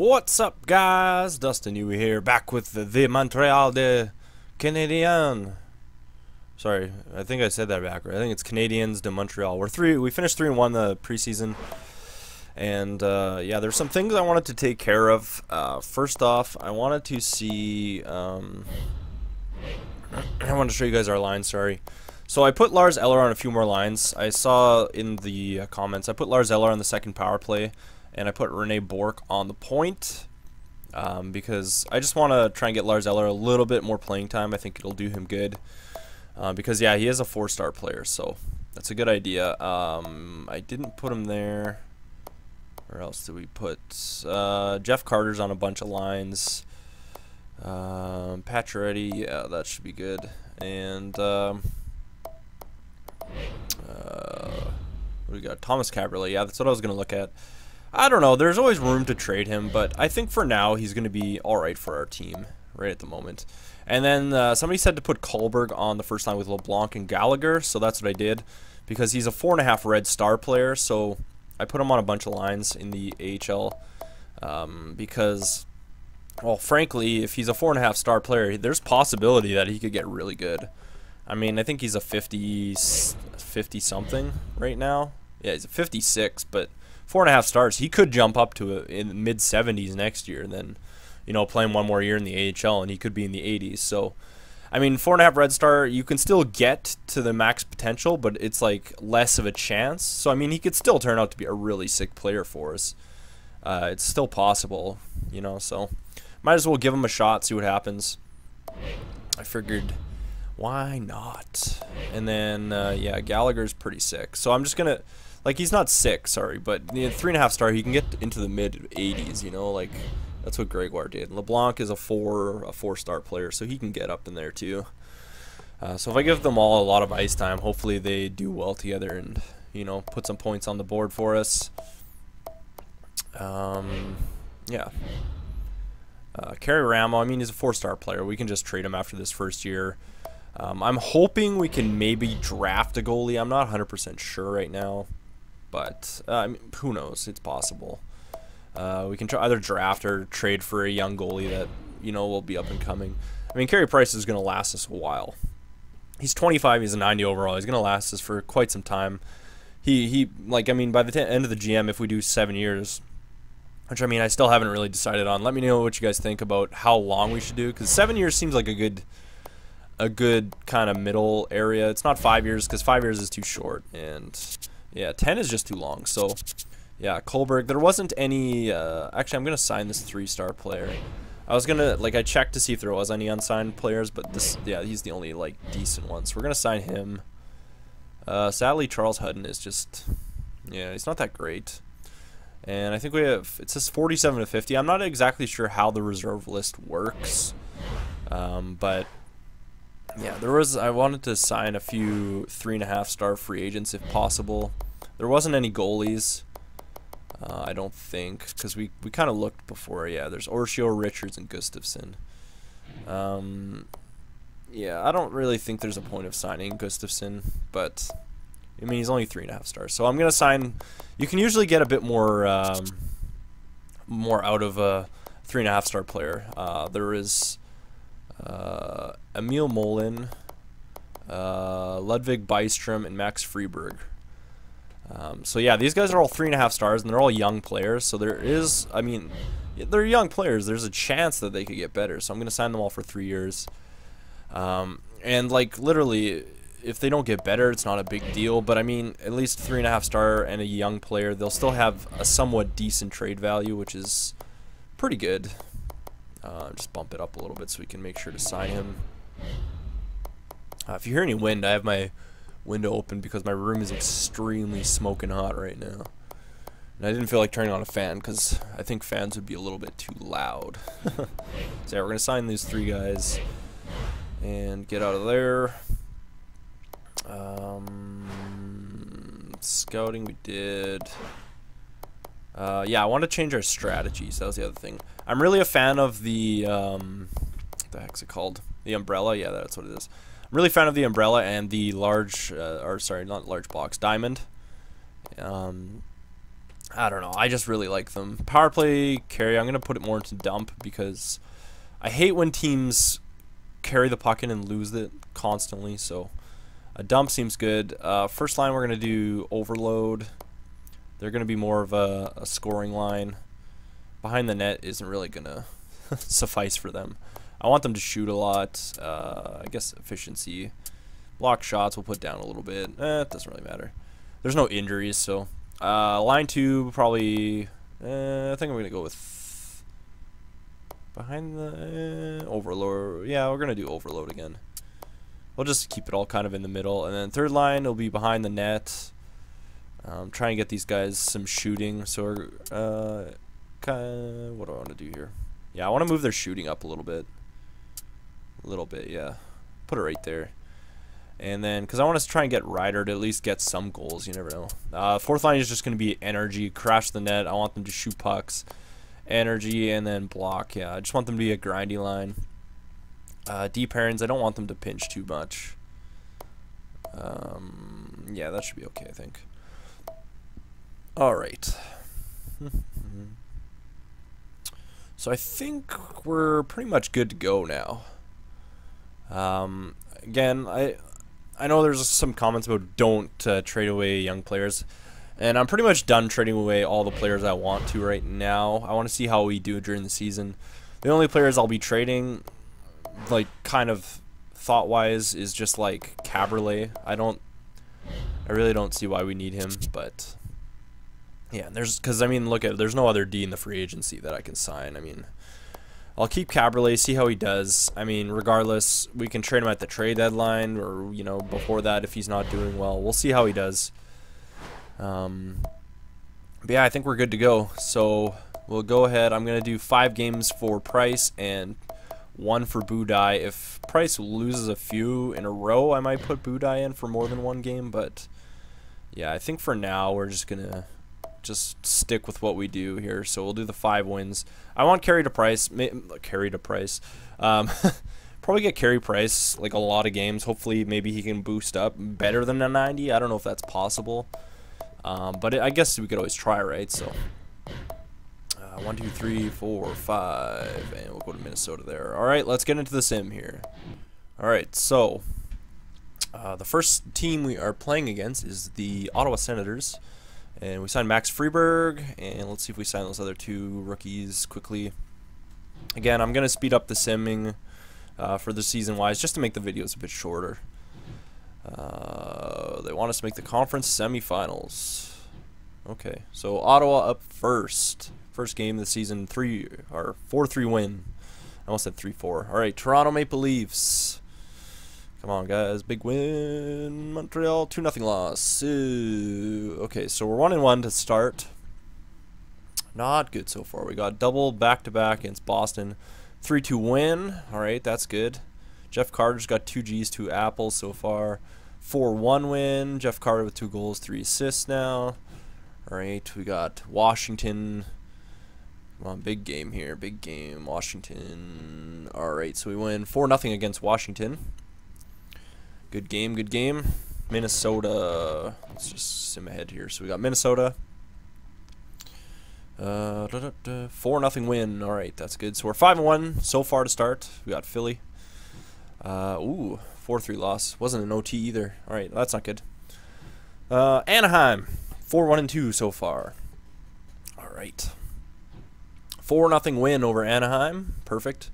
What's up, guys? Dustin Yewy here, back with the Montreal de Canadiens. Sorry, I think I said that backwards. I think it's Canadiens de Montreal. We finished 3-1 the preseason, and yeah, there's some things I wanted to take care of. First off, I wanted to see. I wanted to show you guys our lines. Sorry. So I put Lars Eller on a few more lines. I saw in the comments I put Lars Eller on the second power play. And I put Rene Bourque on the point because I just want to try and get Lars Eller a little bit more playing time. I think it'll do him good because, yeah, he is a 4-star player, so that's a good idea. I didn't put him there. Where else did we put? Jeff Carter's on a bunch of lines. Pacioretty, yeah, that should be good. And what do we got? Thomas Caberlet, yeah, that's what I was going to look at. I don't know. There's always room to trade him, but I think for now he's going to be all right for our team right at the moment. And then somebody said to put Kohlberg on the first line with LeBlanc and Gallagher, so that's what I did because he's a 4.5 red star player. So I put him on a bunch of lines in the AHL because, well, frankly, if he's a 4.5 star player, there's possibility that he could get really good. I mean, I think he's a 50 something right now. Yeah, he's a 56, but 4.5 stars, he could jump up to in the mid-70s next year, and then, you know, playing one more year in the AHL, and he could be in the 80s. So, I mean, 4.5 red star, you can still get to the max potential, but it's like less of a chance. So, I mean, he could still turn out to be a really sick player for us. It's still possible, you know. So, might as well give him a shot, see what happens. I figured, why not? And then, yeah, Gallagher's pretty sick. So, I'm just gonna. Like, he's not sick, sorry, but 3.5 star, he can get into the mid-80s, you know, like, that's what Gregoire did. LeBlanc is a 4-star player, so he can get up in there, too. So if I give them all a lot of ice time, hopefully they do well together and, you know, put some points on the board for us. Yeah. Kerry Ramo, I mean, he's a 4-star player. We can just trade him after this first year. I'm hoping we can maybe draft a goalie. I'm not 100% sure right now. But, I mean, who knows? It's possible. We can try either draft or trade for a young goalie that, you know, will be up and coming. I mean, Carey Price is going to last us a while. He's 25. He's a 90 overall. He's going to last us for quite some time. Like, I mean, by the end of the GM, if we do 7 years, which, I mean, I still haven't really decided on. Let me know what you guys think about how long we should do, because 7 years seems like a good kind of middle area. It's not 5 years, because 5 years is too short, and yeah, 10 is just too long. So, yeah, Kohlberg. There wasn't any. Actually, I'm gonna sign this 3-star player. I was gonna I checked to see if there was any unsigned players, but this, yeah, he's the only like decent one. So we're gonna sign him. Sadly, Charles Hudden is just, yeah, he's not that great. And I think we have, it says 47 to 50. I'm not exactly sure how the reserve list works, but. Yeah, I wanted to sign a few 3.5-star free agents if possible. There wasn't any goalies, I don't think, because we kind of looked before. Yeah, there's Orshio, Richards, and Gustafsson. Yeah, I don't really think there's a point of signing Gustafsson, but, I mean, he's only 3.5 stars. So I'm going to sign, you can usually get a bit more, more out of a 3.5-star player. There is Emil Molin, Ludwig Byström, and Max Freeberg. So yeah, these guys are all 3.5 stars, and they're all young players. So there is, I mean, they're young players. There's a chance that they could get better. So I'm going to sign them all for 3 years. And like literally, if they don't get better, it's not a big deal. But I mean, at least 3.5 star and a young player, they'll still have a somewhat decent trade value, which is pretty good. Just bump it up a little bit so we can make sure to sign him. If you hear any wind, I have my window open because my room is extremely smoking hot right now. And I didn't feel like turning on a fan because I think fans would be a little bit too loud. So yeah, we're going to sign these 3 guys and get out of there. Scouting we did. Yeah, I want to change our strategies. That was the other thing. I'm really a fan of the, what the heck's it called? The umbrella? Yeah, that's what it is. I'm really a fan of the umbrella and the large, or sorry, not large box, diamond. I don't know. I just really like them. Power play carry, I'm going to put it more into dump because I hate when teams carry the puck in and lose it constantly. So a dump seems good. First line, we're going to do overload. They're going to be more of a scoring line. Behind the net isn't really going to suffice for them. I want them to shoot a lot. I guess efficiency. Block shots we'll put down a little bit. It doesn't really matter. There's no injuries, so... line 2, probably... I think I'm going to go with... Behind the... overload. Yeah, we're going to do overload again. We'll just keep it all kind of in the middle. And then third line will be behind the net. Try and get these guys some shooting. So we're... what do I want to do here? Yeah, I want to move their shooting up a little bit. Yeah. Put it right there. And then, because I want to try and get Ryder to at least get some goals. You never know. Fourth line is just going to be energy. Crash the net. I want them to shoot pucks. Energy and then block. Yeah, I just want them to be a grindy line. Deep pairings, I don't want them to pinch too much. Yeah, that should be okay, I think. Alright. So I think we're pretty much good to go now. Again, I know there's some comments about don't trade away young players, and I'm pretty much done trading away all the players I want to right now. I want to see how we do during the season. The only players I'll be trading, like kind of thought-wise, is just like Caberlet. I really don't see why we need him, but yeah, because I mean, look at it, there's no other D in the free agency that I can sign. I mean, I'll keep Caberlet, see how he does. I mean, regardless, we can trade him at the trade deadline or, you know, before that if he's not doing well. We'll see how he does. But yeah, I think we're good to go. So we'll go ahead. I'm going to do 5 games for Price and 1 for Budai. If Price loses a few in a row, I might put Budai in for more than 1 game. But yeah, I think for now we're just going to stick with what we do here. So we'll do the 5 wins. I want Carey to Price. Probably get Carey Price like a lot of games. Hopefully maybe he can boost up better than a 90. I don't know if that's possible. But I guess we could always try, right? So 1, 2, 3, 4, 5, and we'll go to Minnesota there. All right, let's get into the sim here. All right, so the first team we are playing against is the Ottawa Senators. And we signed Max Freeberg, and let's see if we sign those other 2 rookies quickly. Again, I'm going to speed up the simming for the season-wise just to make the videos a bit shorter. They want us to make the conference semifinals. Okay, so Ottawa up first. First game of the season, 4-3 win. I almost said 3-4. All right, Toronto Maple Leafs. Come on, guys. Big win. Montreal, 2-0 loss. Okay, so we're 1-1 to start. Not good so far. We got double back-to-back against Boston. 3-2 win. All right, that's good. Jeff Carter's got 2 Gs, 2 apples so far. 4-1 win. Jeff Carter with 2 goals, 3 assists now. All right, we got Washington. Come on, big game here. Big game. Washington. All right, so we win 4-0 against Washington. Good game, good game. Minnesota. Let's just sim ahead here. So we got Minnesota. 4-0 win. All right, that's good. So we're 5-1 so far to start. We got Philly. 4-3 loss. Wasn't an OT either. All right, that's not good. Anaheim. 4-1-2 so far. All right. 4-0 win over Anaheim. Perfect.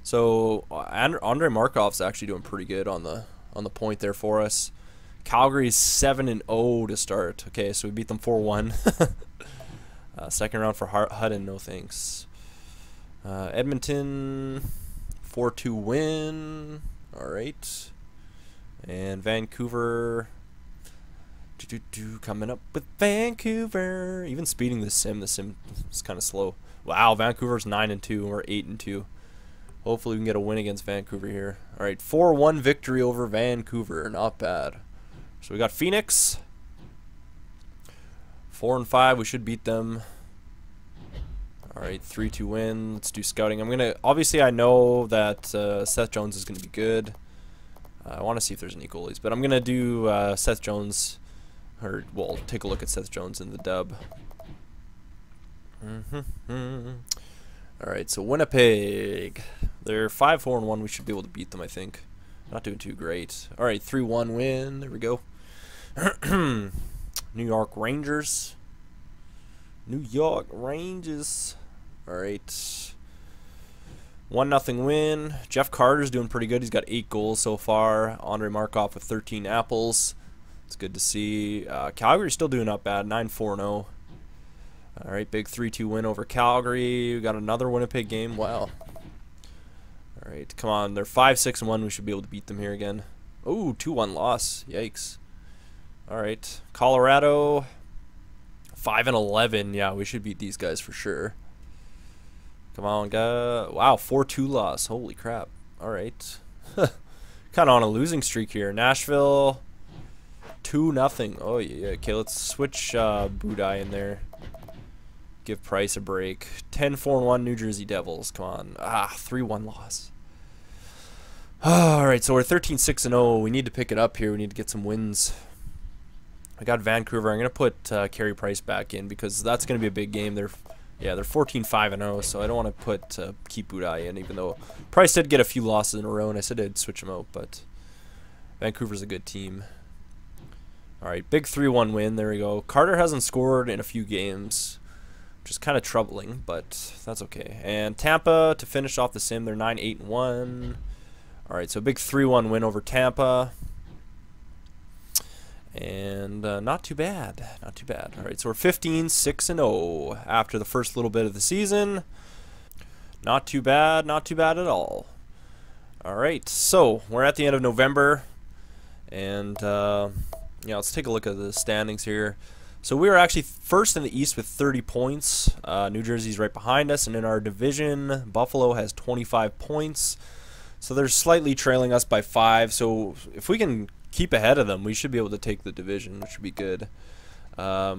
So Andrei Markov's actually doing pretty good on the point there for us. Calgary's 7-0 to start. Okay, so we beat them 4-1. Second round for Hutton, no thanks. Edmonton, 4-2 win. All right. And Vancouver, coming up with Vancouver. Even speeding the sim is kind of slow. Wow, Vancouver's 9-2 and we're 8-2. Hopefully we can get a win against Vancouver here. All right, 4-1 victory over Vancouver. Not bad. So we got Phoenix. 4-5. We should beat them. All right, 3-2 win. Let's do scouting. Obviously I know that Seth Jones is gonna be good. I want to see if there's any goalies, but I'm gonna do Seth Jones, or well, take a look at Seth Jones in the dub. All right, so Winnipeg. They're 5-4-1. We should be able to beat them, I think. Not doing too great. All right, 3-1 win. There we go. New York Rangers. New York Rangers. All right. 1-0 win. Jeff Carter's doing pretty good. He's got 8 goals so far. Andrei Markov with 13 apples. It's good to see. Calgary's still doing not bad. 9-4-0. All right, big 3-2 win over Calgary. We got another Winnipeg game. Wow. All right, come on. They're 5-6-1. We should be able to beat them here again. Oh, 2-1 loss. Yikes. All right, Colorado 5-11. Yeah, we should beat these guys for sure. Come on, guys. Wow, 4-2 loss. Holy crap. All right. Kind of on a losing streak here. Nashville 2-0. Oh, yeah. Okay, let's switch Budai in there. Give Price a break. 10-4-1 New Jersey Devils. Come on. 3-1 loss. All right, so we're 13-6-0. We need to pick it up here. We need to get some wins. I got Vancouver. I'm going to put Carey Price back in because that's going to be a big game. They're 14-5-0, so I don't want to put keep Budai in, even though Price did get a few losses in a row, and I said I'd switch him out, but Vancouver's a good team. All right, big 3-1 win. There we go. Carter hasn't scored in a few games, which is kind of troubling, but that's okay. And Tampa to finish off the sim. They're 9-8-1. All right, so a big 3-1 win over Tampa. And not too bad. Not too bad. All right, so we're 15-6-0 after the first little bit of the season. Not too bad. Not too bad at all. All right, so we're at the end of November. And, yeah, let's take a look at the standings here. So we are actually first in the East with 30 points. New Jersey's right behind us. And in our division, Buffalo has 25 points. So they're slightly trailing us by 5. So if we can keep ahead of them, we should be able to take the division, which would be good. Yeah,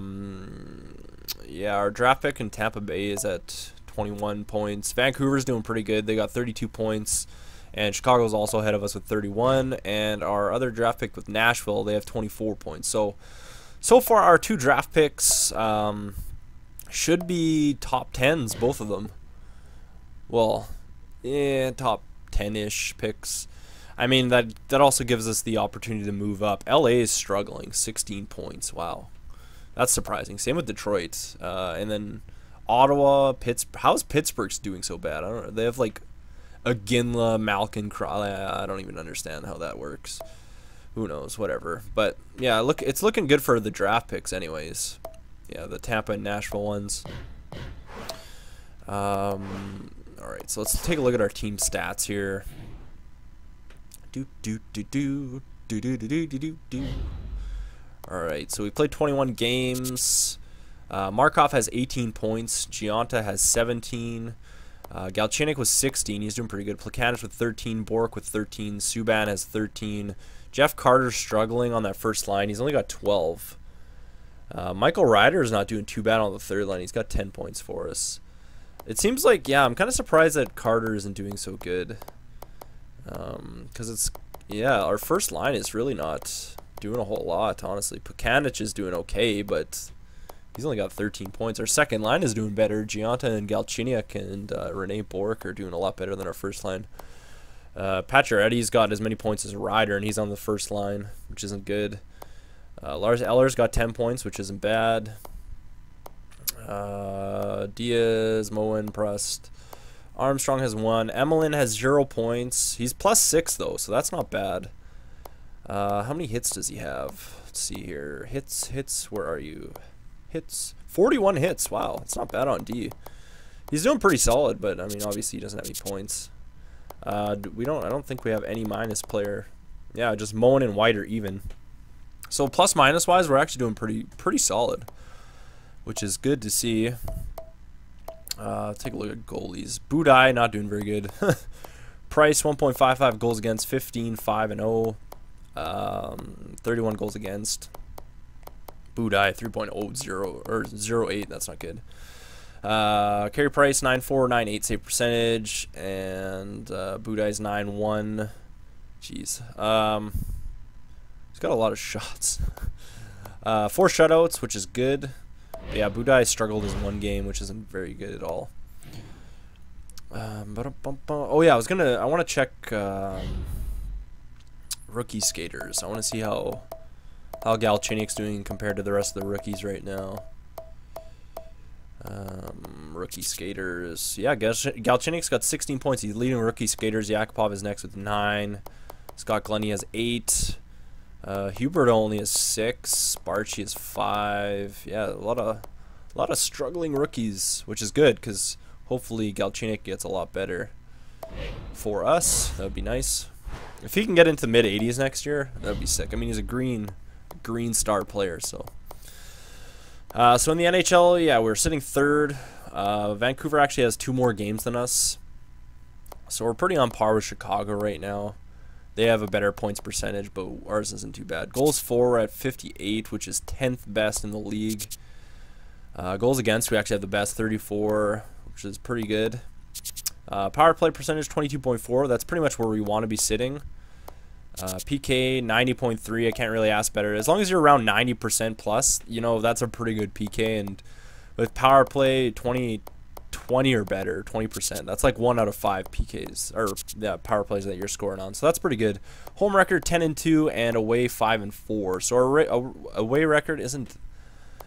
our draft pick in Tampa Bay is at 21 points. Vancouver's doing pretty good. They got 32 points. And Chicago's also ahead of us with 31. And our other draft pick with Nashville, they have 24 points. So far, our 2 draft picks should be top 10s, both of them. Well, yeah, top 10-ish picks. I mean, that also gives us the opportunity to move up. LA is struggling, 16 points. Wow. That's surprising. Same with Detroit. And then Ottawa, Pittsburgh. How's Pittsburgh's doing so bad? I don't know. They have like Iginla, Malkin, Crowley. I don't even understand how that works. Who knows? Whatever. But yeah, look, it's looking good for the draft picks anyways. Yeah, the Tampa and Nashville ones. All right, so let's take a look at our team stats here. All right, so we played 21 games. Markov has 18 points. Gianta has 17. Galchenyuk was 16. He's doing pretty good. Plekanec with 13. Bork with 13. Subban has 13. Jeff Carter's struggling on that first line. He's only got 12. Michael Ryder is not doing too bad on the third line. He's got 10 points for us. It seems like, yeah, I'm kind of surprised that Carter isn't doing so good. Because it's, yeah, our first line is really not doing a whole lot, honestly. Plekanec is doing okay, but he's only got 13 points. Our second line is doing better. Gianta and Galchenyuk and Rene Bork are doing a lot better than our first line. Pacioretty's got as many points as Ryder, and he's on the first line, which isn't good. Lars Eller's got 10 points, which isn't bad. Diaz, Moen, Prust. Armstrong has 1. Emelin has 0 points. He's +6 though, so that's not bad. How many hits does he have? Let's see here. Hits. Where are you? Hits. 41 hits. Wow, it's not bad on D. He's doing pretty solid, but I mean, obviously he doesn't have any points. I don't think we have any minus player. Yeah, just Moen and White are even. So plus minus wise, we're actually doing pretty solid, which is good to see. Take a look at goalies. Budai not doing very good. Price 1.55 goals against, 15, 5-0. 31 goals against. Budai 3.00 or 0.8. That's not good. Carey Price 9.4, 9.8 save percentage, and Budai's 9.1. Jeez. He's got a lot of shots. 4 shutouts, which is good. But yeah, Budai struggled his one game, which isn't very good at all. Oh yeah, I want to check rookie skaters. I want to see how Galchenyuk's doing compared to the rest of the rookies right now. Rookie skaters. Yeah, Galchenyuk's got 16 points. He's leading rookie skaters. Yakupov is next with 9. Scott Glennie has 8. Hubert only has 6. Barchi has 5. Yeah, a lot of struggling rookies, which is good because hopefully Galchenyuk gets a lot better for us. That would be nice. If he can get into the mid 80s next year, that would be sick. I mean, he's a green star player, so. So in the NHL, yeah, we're sitting 3rd. Vancouver actually has 2 more games than us, so we're pretty on par with Chicago right now. They have a better points percentage, but ours isn't too bad. Goals for, we're at 58, which is 10th best in the league. Goals against, we actually have the best, 34, which is pretty good. Power play percentage, 22.4. That's pretty much where we want to be sitting. PK, 90.3. I can't really ask better. As long as you're around 90% plus, you know, that's a pretty good PK. And with power play, 20 or better, 20%. That's like 1 out of 5 PKs, or yeah, power plays that you're scoring on. So that's pretty good. Home record, 10-2, and away 5-4. So our away record isn't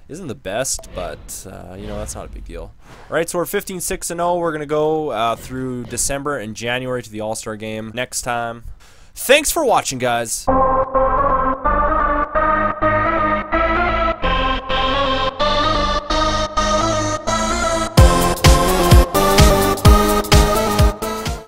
the best, but you know, that's not a big deal. All right, so we're 15-6-0. We're gonna go through December and January to the All-Star game next time. Thanks for watching, guys.